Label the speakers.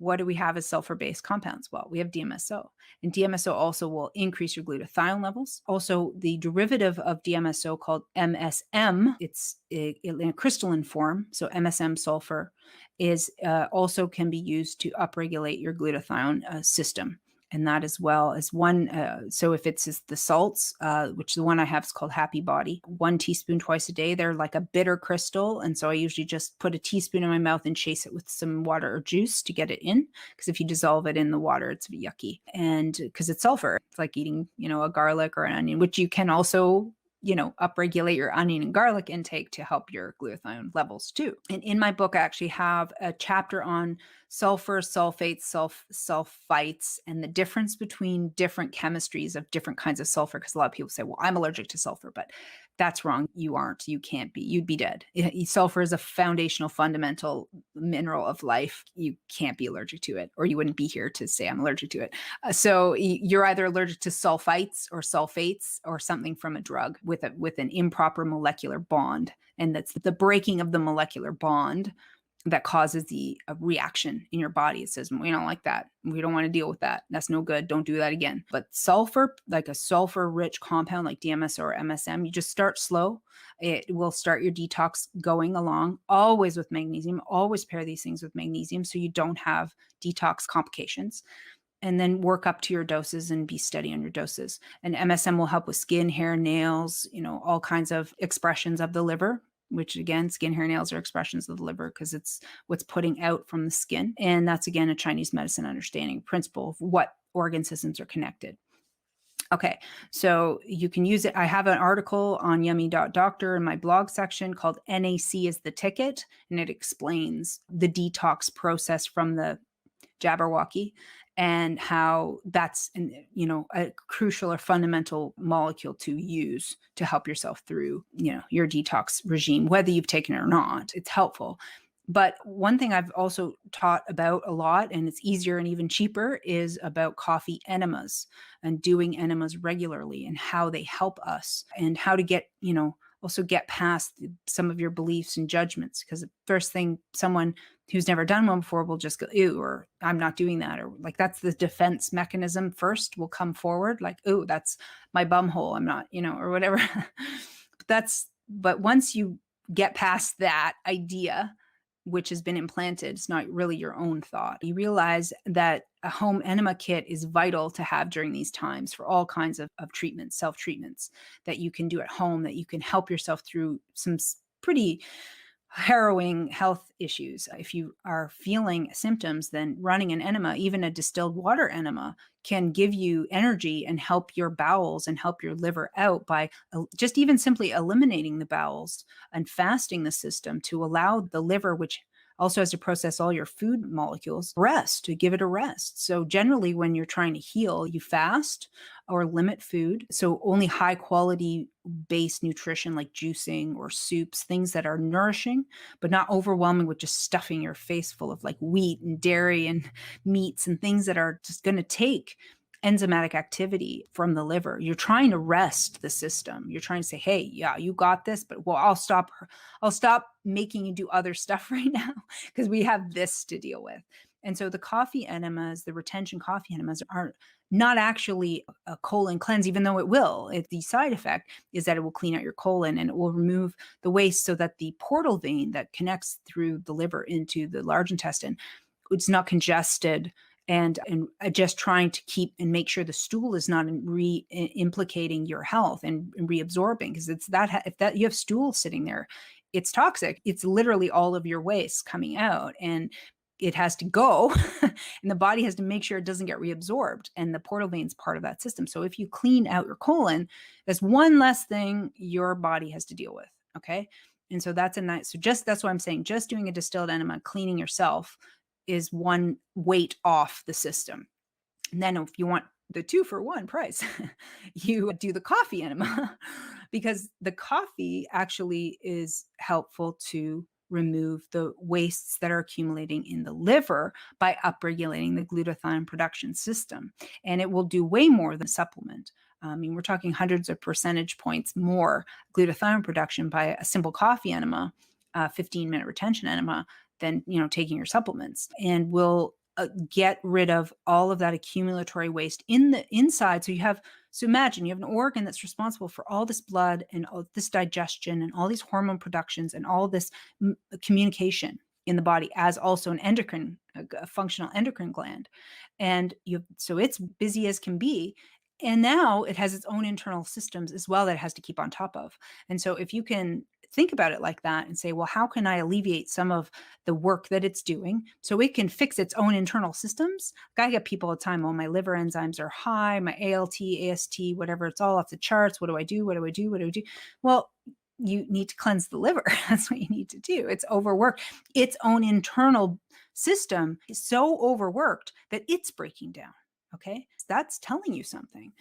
Speaker 1: what do we have as sulfur-based compounds? Well, we have DMSO, and DMSO also will increase your glutathione levels. Also, the derivative of DMSO called MSM, it's in a crystalline form, so MSM sulfur is also can be used to upregulate your glutathione system. And that as well as one. So if it's the salts, which the one I have is called Happy Body, 1 teaspoon twice a day, they're like a bitter crystal. And so I usually just put a teaspoon in my mouth and chase it with some water or juice to get it in. Because if you dissolve it in the water, it's yucky. And because it's sulfur, it's like eating, a garlic or an onion, which you can also upregulate your onion and garlic intake to help your glutathione levels too. And in my book, I actually have a chapter on sulfur, sulfates, sulfites, and the difference between different chemistries of different kinds of sulfur. Because a lot of people say, well, I'm allergic to sulfur, but that's wrong. You aren't. You can't be. You'd be dead. Sulfur is a foundational, fundamental mineral of life. You can't be allergic to it, or you wouldn't be here to say I'm allergic to it. So you're either allergic to sulfites or sulfates or something from a drug with an improper molecular bond. And that's the breaking of the molecular bond that causes the reaction in your body. It says, we don't like that. We don't want to deal with that. That's no good. Don't do that again. But sulfur, like a sulfur-rich compound like DMSO or MSM, you just start slow. It will start your detox going along, always with magnesium. Always pair these things with magnesium so you don't have detox complications. And then work up to your doses and be steady on your doses. And MSM will help with skin, hair, nails, all kinds of expressions of the liver, which again, skin, hair, nails are expressions of the liver because it's what's putting out from the skin. And that's, again, a Chinese medicine understanding principle of what organ systems are connected. Okay, so you can use it. I have an article on Yummy.Doctor in my blog section called NAC is the Ticket, and it explains the detox process from the Jabberwocky and how that's a crucial or fundamental molecule to use to help yourself through your detox regime, whether you've taken it or not. It's helpful. But one thing I've also taught about a lot, and it's easier and even cheaper, is about coffee enemas and doing enemas regularly and how they help us and how to get also get past some of your beliefs and judgments. Because the first thing someone who's never done one before will just go, ew, or I'm not doing that. Or like, that's the defense mechanism first will come forward. Like, oh, that's my bum hole. I'm not, or whatever. But once you get past that idea, which has been implanted, it's not really your own thought. You realize that a home enema kit is vital to have during these times for all kinds of treatments, self-treatments that you can do at home, that you can help yourself through some pretty harrowing health issues. If you are feeling symptoms, then running an enema, even a distilled water enema, can give you energy and help your bowels and help your liver out by just even simply eliminating the bowels and fasting the system to allow the liver, which also has to process all your food molecules, rest, to give it a rest. So generally when you're trying to heal, you fast or limit food. So only high quality based nutrition like juicing or soups, things that are nourishing, but not overwhelming with just stuffing your face full of like wheat and dairy and meats and things that are just going to take enzymatic activity from the liver. You're trying to rest the system. You're trying to say, hey, yeah, you got this, but I'll stop making you do other stuff right now because we have this to deal with. And so the coffee enemas, the retention coffee enemas, are not actually a colon cleanse, even though it will. The side effect is that it will clean out your colon and it will remove the waste so that the portal vein that connects through the liver into the large intestine, it's not congested and just trying to keep and make sure the stool is not implicating your health and reabsorbing, because it's that if that you have stool sitting there, it's toxic. It's literally all of your waste coming out and it has to go and the body has to make sure it doesn't get reabsorbed, and the portal vein is part of that system. So if you clean out your colon, that's one less thing your body has to deal with. Okay. And so that's that's why I'm saying just doing a distilled enema, cleaning yourself, is one weight off the system. And then if you want the 2-for-1 price, you do the coffee enema because the coffee actually is helpful to remove the wastes that are accumulating in the liver by upregulating the glutathione production system. And it will do way more than a supplement. I mean, we're talking hundreds of percentage points more glutathione production by a simple coffee enema, 15-minute retention enema, than taking your supplements, and will get rid of all of that accumulatory waste in the inside. So imagine you have an organ that's responsible for all this blood and all this digestion and all these hormone productions and all this communication in the body as also an endocrine, a functional endocrine gland. And so it's busy as can be. And now it has its own internal systems as well that it has to keep on top of. And so if you can think about it like that and say, well, how can I alleviate some of the work that it's doing so it can fix its own internal systems? I get people all the time, oh, my liver enzymes are high, my ALT, AST, whatever, it's all off the charts. What do I do? What do I do? What do I do? Well, you need to cleanse the liver. That's what you need to do. It's overworked. Its own internal system is so overworked that it's breaking down. Okay. That's telling you something.